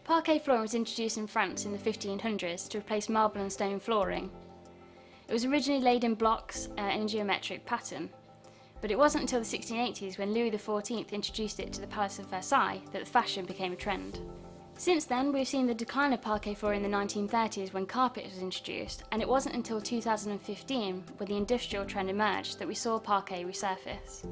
Parquet flooring was introduced in France in the 1500s to replace marble and stone flooring. It was originally laid in blocks in a geometric pattern, but it wasn't until the 1680s when Louis XIV introduced it to the Palace of Versailles that the fashion became a trend. Since then, we've seen the decline of parquet flooring in the 1930s when carpet was introduced, and it wasn't until 2015, when the industrial trend emerged, that we saw parquet resurface.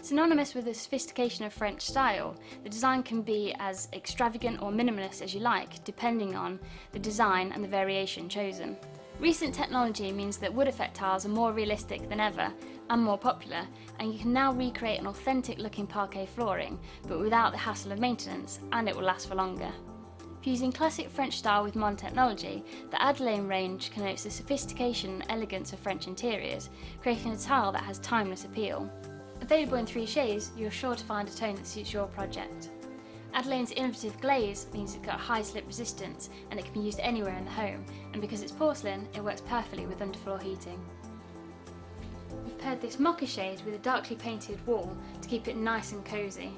Synonymous with the sophistication of French style, the design can be as extravagant or minimalist as you like, depending on the design and the variation chosen. Recent technology means that wood effect tiles are more realistic than ever and more popular, and you can now recreate an authentic looking parquet flooring, but without the hassle of maintenance, and it will last for longer. Fusing classic French style with modern technology, the Adalene range connotes the sophistication and elegance of French interiors, creating a tile that has timeless appeal. Available in 3 shades, you're sure to find a tone that suits your project. Adalene's innovative glaze means it's got high slip resistance and it can be used anywhere in the home, and because it's porcelain, it works perfectly with underfloor heating. We've paired this mocha shade with a darkly painted wall to keep it nice and cosy.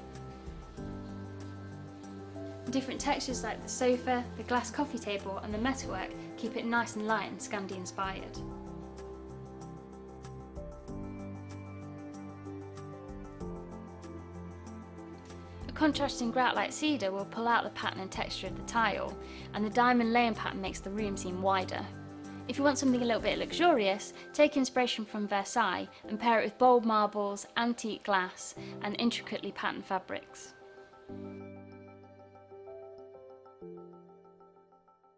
Different textures like the sofa, the glass coffee table and the metalwork keep it nice and light and Scandi inspired. Contrasting grout like cedar will pull out the pattern and texture of the tile, and the diamond layering pattern makes the room seem wider. If you want something a little bit luxurious, take inspiration from Versailles and pair it with bold marbles, antique glass and intricately patterned fabrics.